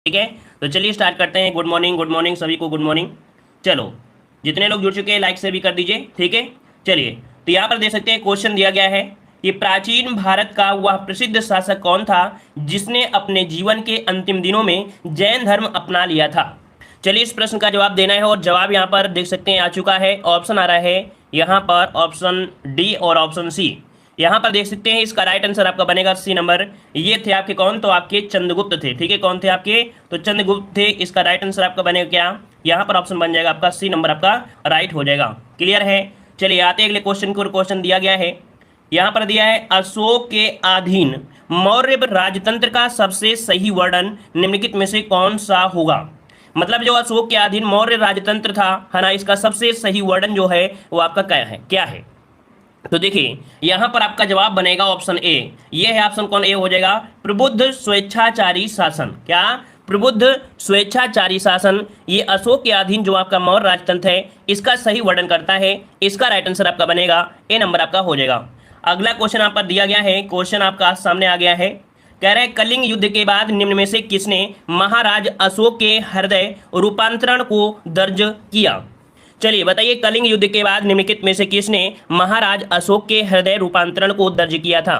ठीक है। तो चलिए स्टार्ट करते हैं। गुड मॉर्निंग सभी को, गुड मॉर्निंग। चलो, जितने लोग जुड़ चुके हैं लाइक से भी कर दीजिए। ठीक है, चलिए। तो यहाँ पर देख सकते हैं क्वेश्चन दिया गया है कि प्राचीन भारत का वह प्रसिद्ध शासक कौन था जिसने अपने जीवन के अंतिम दिनों में जैन धर्म अपना लिया था। चलिए इस प्रश्न का जवाब देना है और जवाब यहाँ पर देख सकते हैं आ चुका है। ऑप्शन आ रहा है यहाँ पर ऑप्शन डी और ऑप्शन सी। यहाँ पर देख सकते हैं इसका राइट आंसर आपका बनेगा सी नंबर। ये थे आपके कौन, तो आपके चंद्रगुप्त थे। ठीक है, कौन थे आपके, तो चंद्रगुप्त थे। इसका राइट आंसर आपका बनेगा क्या, यहाँ पर ऑप्शन बन जाएगा आपका सी नंबर, आपका राइट हो जाएगा। क्लियर है। चलिए आते हैं अगले क्वेश्चन को। क्वेश्चन दिया गया है, यहाँ पर दिया है अशोक के अधीन मौर्य राजतंत्र का सबसे सही वर्णन निम्नलिखित में से कौन सा होगा। मतलब जो अशोक के अधीन मौर्य राजतंत्र था, है ना, इसका सबसे सही वर्णन जो है वो आपका क्या है। तो देखिए यहां पर आपका जवाब बनेगा ऑप्शन ए। ये है ऑप्शन कौन, ए हो जाएगा, प्रबुद्ध स्वेच्छाचारी शासन। क्या, प्रबुद्ध स्वेच्छाचारी शासन। ये अशोक के अधीन जो आपका मौर्य राजतंत्र है इसका सही वर्णन करता है। इसका राइट आंसर आपका बनेगा ए नंबर आपका हो जाएगा। अगला क्वेश्चन आप पर दिया गया है, क्वेश्चन आपका सामने आ गया है। कह रहे हैं कलिंग युद्ध के बाद निम्न में से किसने महाराज अशोक के हृदय रूपांतरण को दर्ज किया। चलिए बताइए, कलिंग युद्ध के बाद निम्नलिखित में से किसने महाराज अशोक के हृदय रूपांतरण को दर्ज किया था।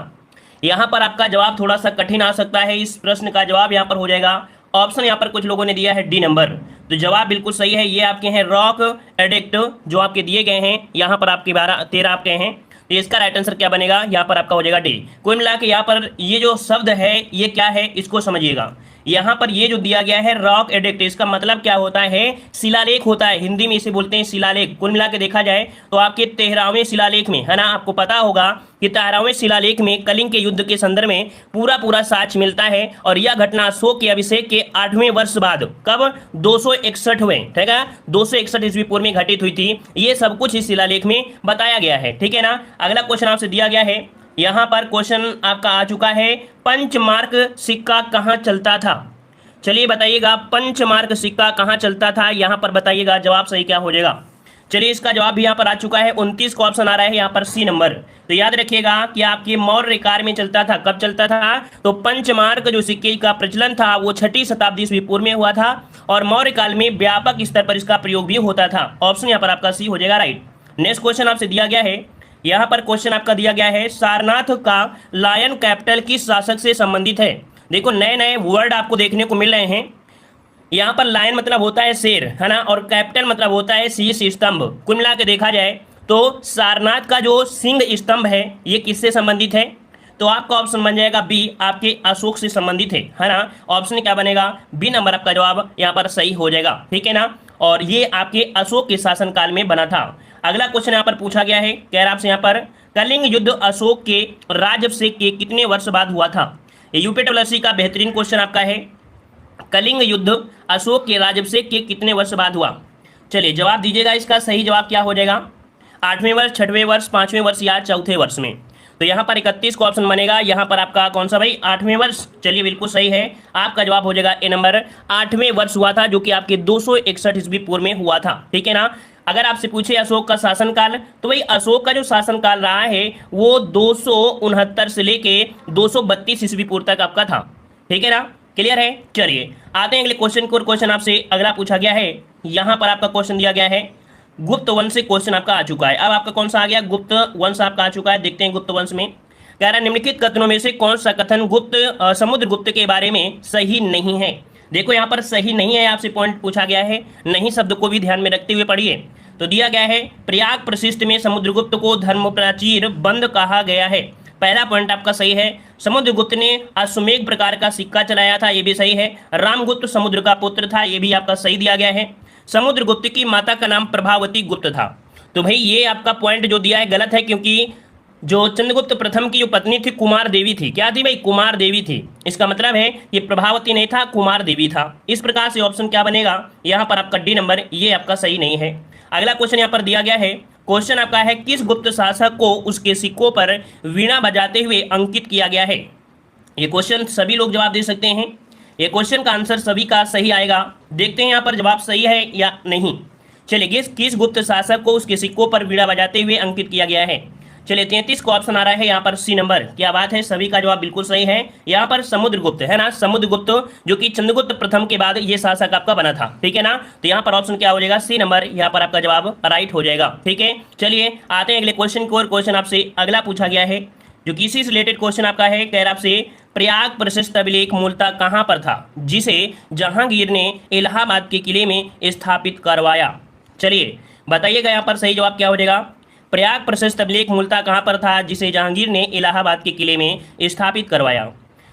यहां पर आपका जवाब थोड़ा सा कठिन आ सकता है। इस प्रश्न का जवाब यहां पर हो जाएगा ऑप्शन, यहां पर कुछ लोगों ने दिया है डी नंबर। तो जवाब बिल्कुल सही है। ये आपके हैं रॉक एडिक्ट जो आपके दिए गए हैं, यहां पर आपके 12-13 आपके हैं। तो इसका राइट आंसर क्या बनेगा, यहाँ पर आपका हो जाएगा डी। कुल मिला के यहाँ पर ये जो शब्द है ये क्या है इसको समझिएगा। यहाँ पर ये जो दिया गया है रॉक एडिक्ट, इसका मतलब क्या होता है, शिलालेख होता है। हिंदी में इसे बोलते हैं शिलालेख। कुल मिला के देखा जाए तो आपके 13वें शिलालेख में, है ना, आपको पता होगा कि 13वें शिलालेख में कलिंग के युद्ध के संदर्भ में पूरा साक्ष्य मिलता है। और यह घटना अशोक के अभिषेक के 8वें वर्ष बाद, कब, 261वें, ठीक है, 261 ईस्वी पूर्व में घटित हुई थी। ये सब कुछ इस शिलालेख में बताया गया है। ठीक है ना। अगला क्वेश्चन आपसे दिया गया है, यहां पर क्वेश्चन आपका आ चुका है, पंचमार्क सिक्का कहां चलता था। चलिए बताइएगा, पंचमार्क सिक्का कहां चलता था, यहां पर बताइएगा जवाब सही क्या हो जाएगा। चलिए इसका जवाब भी यहां पर आ चुका है, 29 का ऑप्शन आ रहा है यहां पर सी नंबर। तो याद रखिएगा कि आपके मौर्य काल में चलता था। कब चलता था, तो पंचमार्क जो सिक्के का प्रचलन था वो 6ठी शताब्दी ईस्वी पूर्व में हुआ था और मौर्य काल में व्यापक स्तर पर इसका प्रयोग भी होता था। ऑप्शन यहाँ पर आपका सी हो जाएगा राइट। नेक्स्ट क्वेश्चन आपसे दिया गया है, यहां पर क्वेश्चन आपका दिया गया है, सारनाथ का लायन कैपिटल किस शासक से संबंधित है। देखो नए नए वर्ड आपको देखने को मिल रहे हैं। यहाँ पर लायन मतलब होता है शेर, है ना, और कैपिटल मतलब होता है शीश स्तंभ। कुल मिला के देखा जाए तो सारनाथ का जो सिंह स्तंभ है ये किससे संबंधित है, तो आपका ऑप्शन बन जाएगा बी, आपके अशोक से संबंधित है ना। ऑप्शन क्या बनेगा, बी नंबर आपका जवाब यहाँ पर सही हो जाएगा। ठीक है ना, और ये आपके अशोक के शासनकाल में बना था। अगला क्वेश्चन यहाँ पर पूछा गया है, कह रहा आपसे यहाँ पर कलिंग युद्ध अशोक के राज्याभिषेक के कितने वर्ष बाद हुआ था। यूपीएससी का बेहतरीन क्वेश्चन आपका है, कलिंग युद्ध अशोक के राज्याभिषेक के कितने वर्ष बाद हुआ। चलिए जवाब दीजिएगा, इसका सही जवाब क्या हो जाएगा, 8वें वर्ष, 6वें वर्ष, 5वें वर्ष या 4थे वर्ष में। तो यहाँ पर 31 का ऑप्शन बनेगा। यहाँ पर आपका कौन सा भाई, 8वें वर्ष। चलिए बिल्कुल सही है, आपका जवाब हो जाएगा ए नंबर, 8वें वर्ष हुआ था जो कि आपके 261 ईस्वी पूर्व में हुआ था। ठीक है ना। अगर आपसे पूछे अशोक का शासनकाल, तो भाई अशोक का जो शासनकाल रहा है वो 269 से लेके 232 ईस्वी पूर्व तक आपका था। ठीक है ना, क्लियर है। चलिए आते हैं अगले क्वेश्चन को। क्वेश्चन आपसे अगला पूछा गया है, यहां पर आपका क्वेश्चन दिया गया है, गुप्त वंश से क्वेश्चन आपका आ चुका है। अब आपका कौन सा आ गया, गुप्त वंश आपका आ चुका है। देखते हैं गुप्त वंश में कह रहा है निम्नलिखित कथनों में से कौन सा कथन समुद्रगुप्त के बारे में सही नहीं है। देखो यहाँ पर सही नहीं है, आपसे पॉइंट पूछा गया है, नहीं शब्द को भी ध्यान में रखते हुए पढ़िए। तो दिया गया है, प्रयाग प्रशिष्ट में समुद्रगुप्त को धर्म प्राचीर बंद कहा गया है। पहला पॉइंट आपका सही है। समुद्रगुप्त ने अश्वमेघ प्रकार का सिक्का चलाया था, ये भी सही है। रामगुप्त समुद्र का पुत्र था, ये भी आपका सही दिया गया है। समुद्रगुप्त की माता का नाम प्रभावती गुप्त था। तो भाई ये आपका पॉइंट जो दिया है गलत है, क्योंकि जो चंद्रगुप्त प्रथम की जो पत्नी थी कुमार देवी थी। क्या थी भाई, कुमार देवी थी। इसका मतलब है ये प्रभावती नहीं था, कुमार देवी था। इस प्रकार से ऑप्शन क्या बनेगा, यहाँ पर आपका डी नंबर, ये आपका सही नहीं है। अगला क्वेश्चन यहाँ पर दिया गया है, क्वेश्चन आपका है, किस गुप्त शासक को उसके सिक्कों पर वीणा बजाते हुए अंकित किया गया है। ये क्वेश्चन सभी लोग जवाब दे सकते हैं। ये क्वेश्चन का आंसर सभी का सही आएगा। देखते हैं यहाँ पर जवाब सही है या नहीं। चलिए किस गुप्त शासक को उसके सिक्कों पर वीणा बजाते हुए अंकित किया गया है। चलिए 33 को ऑप्शन आ रहा है यहाँ पर सी नंबर। क्या बात है, सभी का जवाब बिल्कुल सही है। यहाँ पर समुद्रगुप्त है ना, समुद्रगुप्त जो कि चंद्रगुप्त प्रथम के बाद ये शासक आपका बना था, ठीक है ना। तो यहाँ पर ऑप्शन क्या हो जाएगा, सी नंबर, यहाँ पर आपका जवाब राइट हो जाएगा। ठीक है, चलिए आते हैं अगले क्वेश्चन को। और क्वेश्चन आपसे अगला पूछा गया है जो कि इसी से रिलेटेड क्वेश्चन आपका है। कह रहा आपसे प्रयाग प्रशस्त अभिलेख मूलतः कहां पर था जिसे जहांगीर ने इलाहाबाद के किले में स्थापित करवाया। चलिए बताइएगा यहाँ पर सही जवाब क्या हो जाएगा। प्रयाग प्रशस्त अभिलेख मूलतः कहां पर था जिसे जहांगीर ने इलाहाबाद के किले में स्थापित करवाया।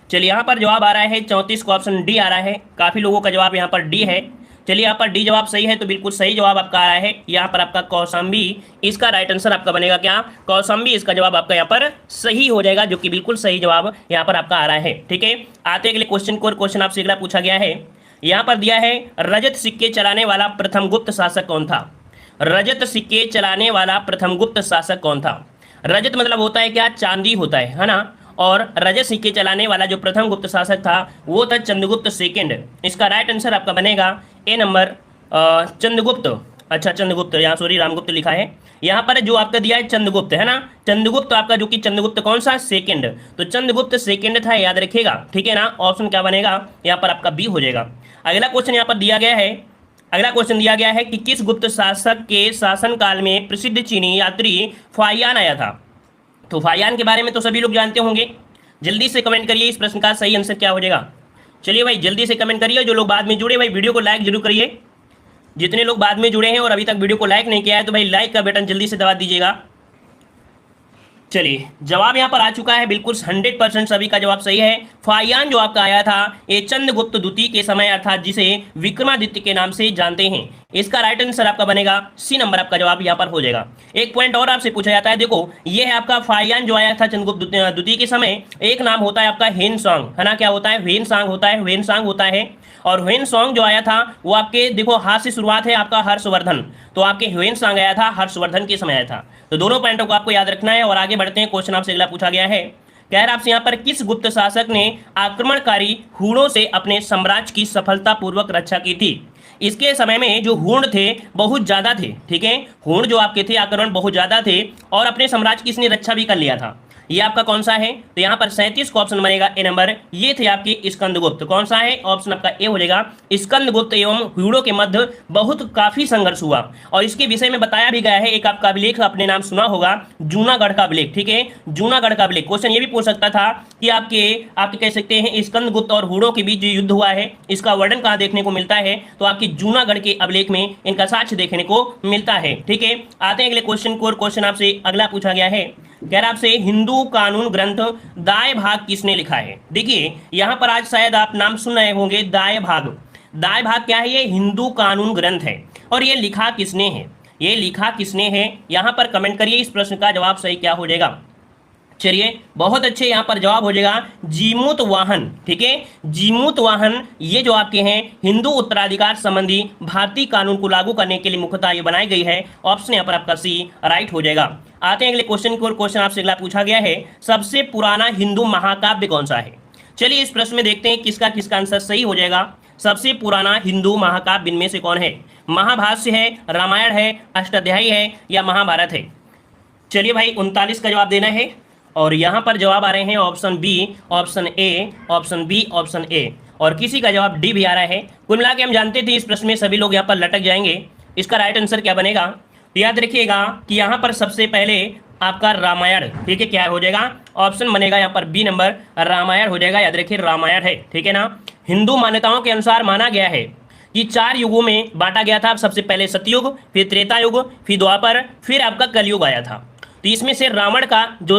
चलिए यहाँ पर जवाब आ रहा है 34 को ऑप्शन डी आ रहा है। काफी लोगों का जवाब यहाँ पर डी है। चलिए यहाँ पर डी जवाब सही है, तो बिल्कुल सही जवाब आपका आ रहा है। यहाँ पर आपका कौशाम्बी इसका राइट आंसर आपका बनेगा क्या, कौशाम्बी इसका जवाब आपका यहाँ पर सही हो जाएगा, जो कि बिल्कुल सही जवाब यहाँ पर आपका आ रहा है। ठीक है, आते अगले क्वेश्चन को। क्वेश्चन आपसे अगला पूछा गया है, यहाँ पर दिया है रजत सिक्के चलाने वाला प्रथम गुप्त शासक कौन था। रजत सिक्के चलाने वाला प्रथम गुप्त शासक कौन था। रजत मतलब होता है क्या, चांदी होता है ना। और रजत सिक्के चलाने वाला जो प्रथम गुप्त शासक था वो था चंद्रगुप्त सेकंड। इसका राइट आंसर आपका बनेगा ए नंबर, चंद्रगुप्त। अच्छा चंद्रगुप्त, यहाँ सॉरी रामगुप्त लिखा है, यहाँ पर जो आपका दिया है चंद्रगुप्त है ना। चंद्रगुप्त आपका जो कि चंद्रगुप्त कौन सा, सेकंड, तो चंद्रगुप्त सेकंड था, याद रखिएगा। ठीक है ना, ऑप्शन क्या बनेगा यहाँ पर आपका बी हो जाएगा। अगला क्वेश्चन यहाँ पर दिया गया है, अगला क्वेश्चन दिया गया है कि किस गुप्त शासक के शासनकाल में प्रसिद्ध चीनी यात्री फाहियान आया था। तो फाहियान के बारे में तो सभी लोग जानते होंगे। जल्दी से कमेंट करिए इस प्रश्न का सही आंसर क्या हो जाएगा। चलिए भाई जल्दी से कमेंट करिए। जो लोग बाद में जुड़े भाई वीडियो को लाइक जरूर करिए। जितने लोग बाद में जुड़े हैं और अभी तक वीडियो को लाइक नहीं किया है तो भाई लाइक का बटन जल्दी से दबा दीजिएगा। चलिए जवाब यहाँ पर आ चुका है, बिल्कुल 100% सभी का जवाब सही है। फाहियान जो आपका आया था ये चंद्रगुप्त द्वितीय के समय अर्थात जिसे विक्रमादित्य के नाम से जानते हैं। इसका राइट आंसर आपका बनेगा सी नंबर, आपका जवाब यहाँ पर हो जाएगा। एक पॉइंट और आपसे पूछा जाता है, देखो ये है आपका फाहियान जो आया था चंद्रगुप्त द्वितीय के समय। एक नाम होता है आपका ह्वेनसांग है ना, क्या होता है, ह्वेनसांग होता है, ह्वेनसांग होता है। और ह्वेनसांग जो आया था वो आपके देखो हाथ से शुरुआत है आपका हर्षवर्धन, तो आपके ह्वेनसांग आया था हर्षवर्धन के समय आया था। तो दोनों पॉइंटों को आपको याद रखना है। और आगे बढ़ते हैं, क्वेश्चन आपसे अगला पूछा गया है। कह रहा आपसे यहाँ पर किस गुप्त शासक ने आक्रमणकारी हूणों से अपने साम्राज्य की सफलतापूर्वक रक्षा की थी। इसके समय में जो हूण थे बहुत ज्यादा थे, ठीक है, हूण जो आपके थे आक्रमण बहुत ज्यादा थे और अपने साम्राज्य की इसने रक्षा भी कर लिया था। ये आपका कौन सा है, तो यहाँ पर 37 का ऑप्शन बनेगा ए नंबर। ये थे आपके स्कंदगुप्त। कौन सा है, ऑप्शन आपका ए हो जाएगा। स्कंदगुप्त एवं हूणों के मध्य बहुत काफी संघर्ष हुआ और इसके विषय में बताया भी गया है। एक आपका अभिलेख आपने नाम सुना होगा, जूनागढ़ का अभिलेख। ठीक है, जूनागढ़ का अभिलेख। क्वेश्चन ये भी पूछ सकता था कि आपके कह सकते हैं स्कंदगुप्त और हूणों के बीच जो युद्ध हुआ है इसका वर्णन कहाँ देखने को मिलता है, तो आपके जूनागढ़ के अभिलेख में इनका साक्ष्य देखने को मिलता है। ठीक है, आते हैं अगले क्वेश्चन को। और क्वेश्चन आपसे अगला पूछा गया है, कह रहा आपसे हिंदू कानून ग्रंथ दाय भाग किसने लिखा है। देखिए यहाँ पर आज शायद आप नाम सुन रहे होंगे दाय भाग। दाय भाग क्या है, ये हिंदू कानून ग्रंथ है और ये लिखा किसने है, ये लिखा किसने है, यहाँ पर कमेंट करिए। इस प्रश्न का जवाब सही क्या हो जाएगा। चलिए बहुत अच्छे, यहाँ पर जवाब हो जाएगा जीमूत वाहन। ठीक है, जीमूत वाहन ये जो आपके हैं हिंदू उत्तराधिकार संबंधी भारतीय कानून को लागू करने के लिए मुख्यतः ये बनाई गई है। ऑप्शन यहाँ पर आपका सी राइट हो जाएगा। आते हैं अगले क्वेश्चन को। क्वेश्चन आपसे अगला पूछा गया है, सबसे पुराना हिंदू महाकाव्य कौन सा है। चलिए इस प्रश्न में देखते हैं किसका किसका आंसर सही हो जाएगा। सबसे पुराना हिंदू महाकाव्य इनमें से कौन है, महाभाष्य है, रामायण है, अष्टाध्यायी है या महाभारत है। चलिए भाई 39 का जवाब देना है और यहाँ पर जवाब आ रहे हैं option B, option A, option B, option A और किसी का जवाब डी भी आ रहा है। कुल मिला के हम जानते थे इस प्रश्न में सभी लोग यहाँ पर लटक जाएंगे। इसका राइट आंसर क्या बनेगा, तो याद रखिएगा कि यहाँ पर सबसे पहले आपका रामायण, ठीक है, क्या हो जाएगा, ऑप्शन बनेगा यहाँ पर बी नंबर, रामायण हो जाएगा। याद रखिए रामायण है, ठीक है ना। हिंदू मान्यताओं के अनुसार माना गया है कि 4 युगों में बांटा गया था। सबसे पहले सतयुग, फिर त्रेता युग, फिर द्वापर, फिर आपका कलयुग आया था। तो इसमें से रावण का जो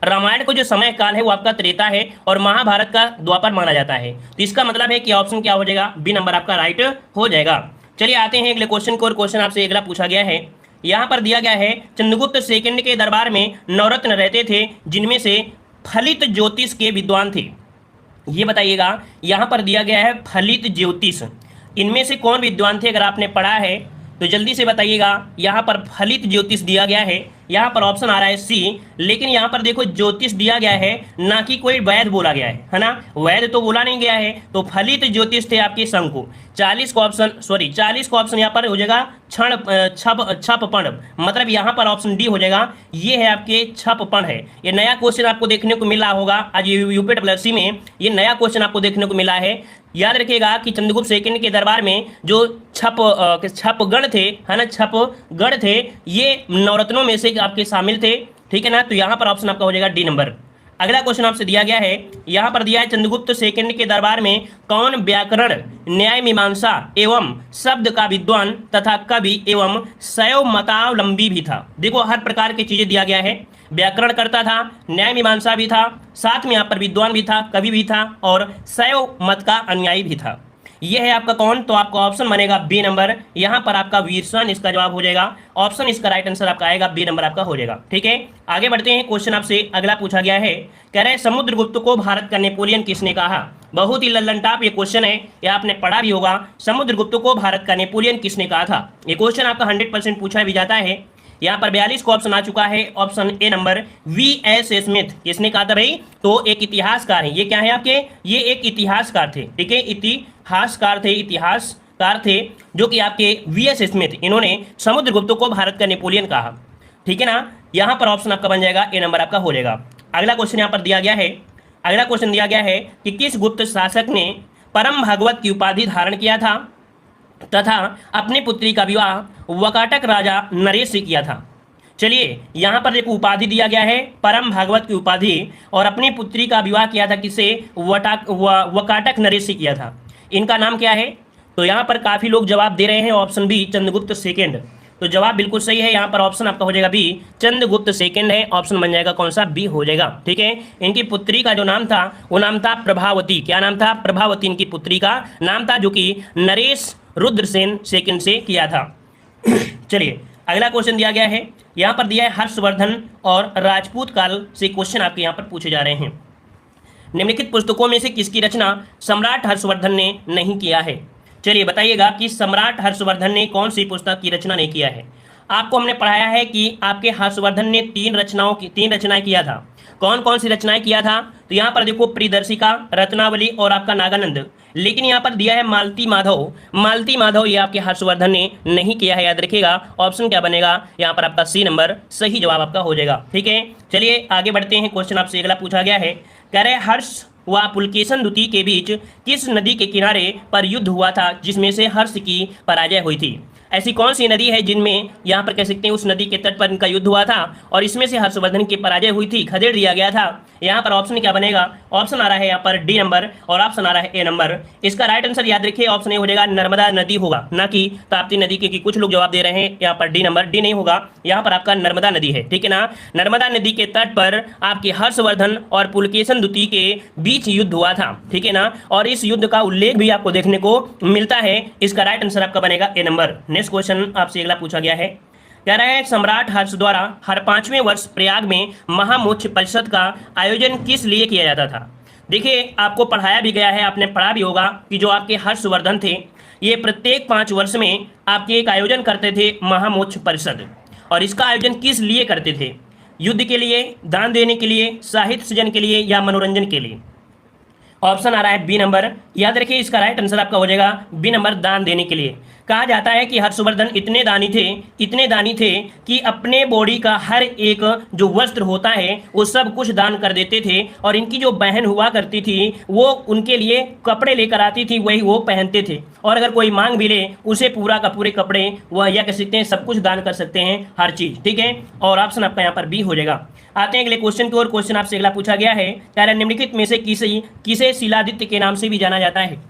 रामायण को जो समय काल है वो आपका त्रेता है और महाभारत का द्वापर माना जाता है। तो इसका मतलब है कि ऑप्शन क्या हो जाएगा, बी नंबर आपका राइट हो जाएगा। चलिए आते हैं अगले क्वेश्चन को। और क्वेश्चन आपसे अगला पूछा गया है, यहाँ पर दिया गया है चंद्रगुप्त सेकंड के दरबार में नवरत्न रहते थे जिनमें से फलित ज्योतिष के विद्वान थे। ये बताइएगा, यहाँ पर दिया गया है फलित ज्योतिष, इनमें से कौन विद्वान थे। अगर आपने पढ़ा है तो जल्दी से बताइएगा। यहाँ पर फलित ज्योतिष दिया गया है, यहाँ पर ऑप्शन आ रहा है सी। लेकिन यहाँ पर देखो ज्योतिष दिया गया है, ना कि कोई वैध बोला गया है ना, वैध तो बोला नहीं गया है। तो फलित ज्योतिष थे आपके शंकु। 40 का ऑप्शन यहाँ पर हो जाएगा क्षण छपपण, मतलब यहाँ पर ऑप्शन डी हो जाएगा, ये है आपके छपपण है। ये नया क्वेश्चन आपको देखने को मिला होगा आज यूपीएससी में, ये नया क्वेश्चन आपको देखने को मिला है। याद रखिएगा कि चंद्रगुप्त सेकंड के दरबार में जो छपगण थे, है ना, छपगण थे, ये नवरत्नों में से आपके शामिल थे, ठीक है ना। तो यहाँ पर ऑप्शन आपका हो जाएगा डी नंबर। अगला क्वेश्चन आपसे दिया गया है, यहाँ पर दिया है चंद्रगुप्त सेकंड के दरबार में कौन व्याकरण, न्याय मीमांसा एवं शब्द का विद्वान तथा कवि एवं शैव मतावलंबी भी था। देखो हर प्रकार की चीजें दिया गया है, व्याकरण करता था, न्याय मीमांसा भी था, साथ में यहाँ पर विद्वान भी था, कवि भी था और शैव मत का अनुयायी भी था। ये है आपका कौन, तो आपका ऑप्शन बनेगा बी नंबर। यहाँ पर आपका वीरसन इसका जवाब हो जाएगा, ऑप्शन इसका राइट आंसर आपका आएगा, बी नंबर आपका हो जाएगा। ठीक है, आगे बढ़ते हैं। क्वेश्चन आपसे अगला पूछा गया है, कह रहे समुद्रगुप्त को भारत का नेपोलियन किसने कहा। बहुत ही लल्लनटाप ये क्वेश्चन है, या आपने पढ़ा भी होगा, समुद्रगुप्त को भारत का नेपोलियन किसने कहा था। ये क्वेश्चन आपका 100% पूछा भी जाता है। यहाँ पर 42 को ऑप्शन आ चुका है, option A number V.S. Smith. किसने कहा था भाई, तो एक इतिहासकार है। ये क्या है आपके, ये एक इतिहासकार थे, ठीक है, इतिहासकार थे जो कि आपके V.S. स्मिथ, इन्होंने समुद्रगुप्त को भारत का नेपोलियन कहा, ठीक है ना। यहाँ पर ऑप्शन आपका बन जाएगा ए नंबर आपका हो जाएगा। अगला क्वेश्चन यहाँ पर दिया गया है, कि किस गुप्त शासक ने परम भागवत की उपाधि धारण किया था तथा अपनी पुत्री का विवाह वकाटक राजा नरेश से किया था। चलिए यहाँ पर देखो उपाधि दिया गया है, परम भागवत की उपाधि, और अपनी पुत्री का विवाह किया था किससे, वकाटक नरेश से किया था। इनका नाम क्या है, तो यहाँ पर काफी लोग जवाब दे रहे हैं ऑप्शन बी, चंद्रगुप्त सेकंड। तो जवाब बिल्कुल सही है, यहाँ पर ऑप्शन आपका हो जाएगा बी, चंद्रगुप्त सेकंड है। ऑप्शन बन जाएगा कौन सा, बी हो जाएगा। ठीक है, इनकी पुत्री का जो नाम था वो नाम था प्रभावती। क्या नाम था, प्रभावती इनकी पुत्री का नाम था, जो कि नरेश रुद्रसेन सेकंड से किया था। चलिए अगला क्वेश्चन दिया गया है, यहाँ पर दिया है हर्षवर्धन और राजपूत काल से क्वेश्चन आपके यहाँ पर पूछे जा रहे हैं। निम्नलिखित पुस्तकों में से किसकी रचना सम्राट हर्षवर्धन ने नहीं किया है। चलिए बताइएगा कि सम्राट हर्षवर्धन ने कौन सी पुस्तक की रचना नहीं किया है। आपको हमने पढ़ाया है कि आपके हर्षवर्धन ने तीन रचनाएं किया था। कौन कौन सी रचनाएं किया था, तो यहाँ पर देखो प्रियदर्शिका, रत्नावली और आपका नागानंद। लेकिन यहाँ पर दिया है मालती माधव, ये आपके हर्षवर्धन ने नहीं किया है। याद रखिएगा ऑप्शन क्या बनेगा, यहाँ पर आपका सी नंबर सही जवाब आपका हो जाएगा। ठीक है, चलिए आगे बढ़ते हैं। क्वेश्चन आपसे अगला पूछा गया है, कह रहे हर्ष व पुलकेशन द्वितीय के बीच किस नदी के किनारे पर युद्ध हुआ था जिसमें से हर्ष की पराजय हुई थी। ऐसी कौन सी नदी है जिनमें यहाँ पर कह सकते हैं उस नदी के तट पर इनका युद्ध हुआ था और इसमें से हर्षवर्धन की पराजय हुई थी, खदेड़ दिया गया था। यहाँ पर ऑप्शन क्या बनेगा, ऑप्शन आ रहा है यहाँ पर डी नंबर और ऑप्शन आ रहा है ए नंबर। इसका राइट आंसर याद रखिए ऑप्शन ए हो जाएगा, नर्मदा नदी होगा, ना कि ताप्ती नदी, क्योंकि कुछ लोग जवाब दे रहे हैं यहाँ पर डी नंबर, डी नहीं होगा, यहाँ पर आपका नर्मदा नदी है। ठीक है ना, नर्मदा नदी के तट पर आपके हर्षवर्धन और पुलकेशन द्वितीय के बीच युद्ध हुआ था। ठीक है ना, और इस युद्ध का उल्लेख भी आपको देखने को मिलता है। इसका राइट आंसर आपका बनेगा ए नंबर। नेक्स्ट क्वेश्चन आपसे अगला पूछा गया है, कह रहा है सम्राट हर्ष द्वारा हर 5वें वर्ष प्रयाग में महामोक्ष परिषद का आयोजन किस लिए किया जाता था। देखिए आपको पढ़ाया भी गया है, आपने पढ़ा भी होगा कि जो आपके हर्षवर्धन थे ये प्रत्येक 5 वर्ष में आपके एक आयोजन करते थे महामोक्ष परिषद। और इसका आयोजन किस लिए करते थे, युद्ध के लिए, दान देने के लिए, साहित्य सृजन के लिए या मनोरंजन के लिए। ऑप्शन आ रहा है बी नंबर। याद रखिए इसका राइट आंसर आपका हो जाएगा बी नंबर, दान देने के लिए। कहा जाता है कि हर्षवर्धन इतने दानी थे कि अपने बॉडी का हर एक जो वस्त्र होता है वो सब कुछ दान कर देते थे, और इनकी जो बहन हुआ करती थी वो उनके लिए कपड़े लेकर आती थी, वही वो पहनते थे, और अगर कोई मांग भी ले उसे पूरा का पूरे कपड़े वह या कह सकते हैं सब कुछ दान कर सकते हैं, हर चीज। ठीक है, और ऑप्शन आपका यहाँ पर बी हो जाएगा। आते हैं अगले क्वेश्चन की ओर। क्वेश्चन आपसे अगला पूछा गया है, कह रहे निम्नलिखित में से किसे शिलादित्य के नाम से भी जाना जाता है।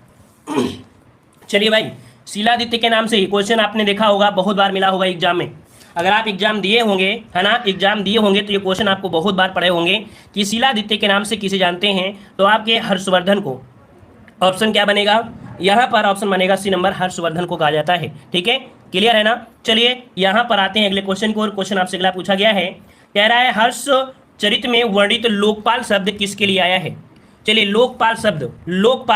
चलिए भाई, शिलादित्य के नाम से ही क्वेश्चन आपने देखा होगा, बहुत बार मिला होगा एग्जाम में। अगर आप एग्जाम दिए होंगे, है ना, एग्जाम दिए होंगे तो ये क्वेश्चन आपको बहुत बार पढ़े होंगे कि शिलादित्य के नाम से किसे जानते हैं, तो आपके हर्षवर्धन को। ऑप्शन क्या बनेगा, यहाँ पर ऑप्शन बनेगा सी नंबर, हर्षवर्धन को कहा जाता है। ठीक है, क्लियर है ना। चलिए यहाँ पर आते हैं अगले क्वेश्चन को, और क्वेश्चन आपसे अगला पूछा गया है, कह रहा है हर्ष चरित में वर्णित लोकपाल शब्द किसके लिए आया है। चलिए लोकपाल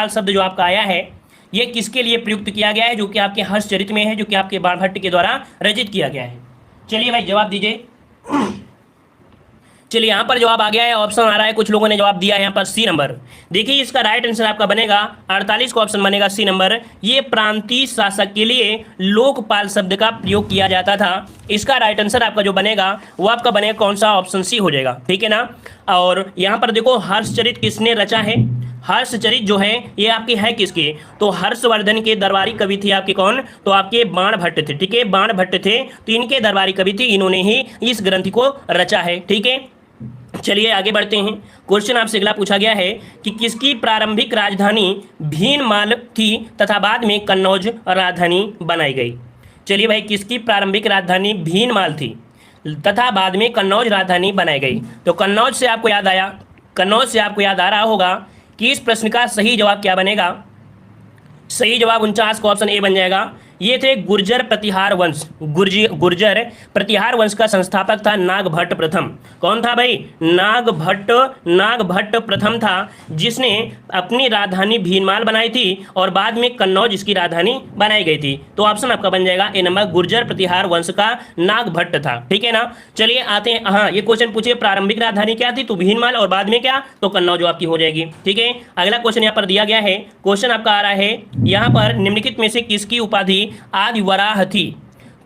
शब्द जो आपका आया है ये किसके लिए प्रयुक्त किया गया है, जो कि आपके हर्षचरित में है, जो कि आपके बाणभट्ट के द्वारा रचित किया गया है। चलिए भाई जवाब दीजिए। चलिए यहाँ पर जवाब आ गया है, ऑप्शन आ रहा है, कुछ लोगों ने जवाब दिया है यहाँ पर सी नंबर। देखिए इसका राइट आंसर आपका बनेगा 48 का ऑप्शन बनेगा सी नंबर। ये प्रांतीय शासक के लिए लोकपाल शब्द का प्रयोग किया जाता था। इसका राइट आंसर आपका जो बनेगा वो आपका बनेगा कौन सा, ऑप्शन सी हो जाएगा, ठीक है ना। और यहाँ पर देखो हर्षचरित किसने रचा है, हर्षचरित जो है ये आपकी है किसके, तो हर्षवर्धन के दरबारी कवि थे आपके कौन, तो आपके बाणभट्ट थे, ठीक है, बाणभट्ट थे, तो इनके दरबारी कवि थे, इन्होंने ही इस ग्रंथ को रचा है, ठीक है। चलिए आगे बढ़ते हैं। क्वेश्चन आपसे अगला पूछा गया है कि किसकी प्रारंभिक राजधानी भीनमाल थी तथा बाद में कन्नौज राजधानी बनाई गई। चलिए भाई, किसकी प्रारंभिक राजधानी भीनमाल थी तथा बाद में कन्नौज राजधानी बनाई गई। तो कन्नौज से आपको याद आया, कन्नौज से आपको याद आ रहा होगा कि इस प्रश्न का सही जवाब क्या बनेगा। सही जवाब 49 का ऑप्शन ए बन जाएगा। ये थे गुर्जर प्रतिहार वंश, गुर्जर प्रतिहार वंश का संस्थापक था नागभट्ट प्रथम। कौन था भाई, नागभट्ट प्रथम था, जिसने अपनी राजधानी भीनमाल बनाई थी और बाद में कन्नौज इसकी राजधानी बनाई गई थी। तो ऑप्शन आपका बन जाएगा ए नंबर, गुर्जर प्रतिहार वंश का नागभट्ट था, ठीक है ना। चलिए आते हैं, हाँ ये क्वेश्चन पूछे प्रारंभिक राजधानी क्या थी, तो भीनमाल, और बाद में क्या, तो कन्नौज जो आपकी हो जाएगी, ठीक है। अगला क्वेश्चन यहाँ पर दिया गया है, क्वेश्चन आपका आ रहा है यहाँ पर, निम्नलिखित में से किसकी उपाधि आदिवराह थी।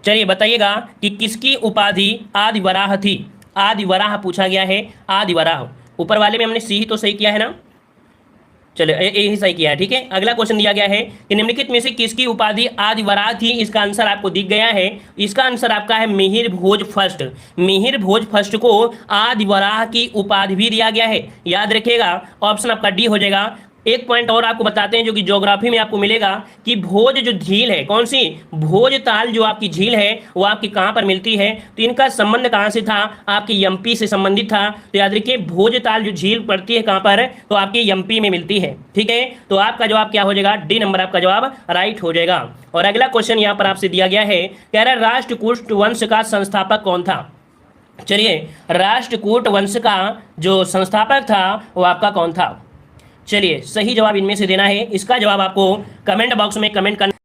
चलिए बताइएगा कि किसकी उपाधि आदिवराह थी। आदिवराह पूछा गया है, आदिवराह। ऊपर वाले में हमने सी ही तो सही किया है ना, चलो यही सही किया है, ठीक है। अगला क्वेश्चन दिया गया है कि निम्नलिखित में से किसकी उपाधि आदिवराह थी। इसका आंसर आपको दिख गया है, इसका आंसर आपका है मिहिर भोज फर्स्ट। मिहिर भोज फर्स्ट को आदिवराह की उपाधि भी दिया गया है, याद रखिएगा, ऑप्शन आपका डी हो जाएगा। एक पॉइंट और आपको बताते हैं जो कि ज्योग्राफी में आपको मिलेगा कि भोज जो झील है, कौन सी, भोजताल जो आपकी झील है वो आपकी कहाँ पर मिलती है, तो इनका संबंध कहाँ से था, आपकी एमपी से संबंधित था। तो याद रखिए भोजताल जो झील पड़ती है कहाँ पर, तो आपकी एमपी में मिलती है, ठीक है। तो आपका जवाब क्या हो जाएगा, डी नंबर आपका जवाब राइट हो जाएगा। और अगला क्वेश्चन यहाँ पर आपसे दिया गया है, कह रहा है राष्ट्रकूट वंश का संस्थापक कौन था। चलिए राष्ट्रकूट वंश का जो संस्थापक था वो आपका कौन था। चलिए सही जवाब इनमें से देना है, इसका जवाब आपको कमेंट बॉक्स में कमेंट करना।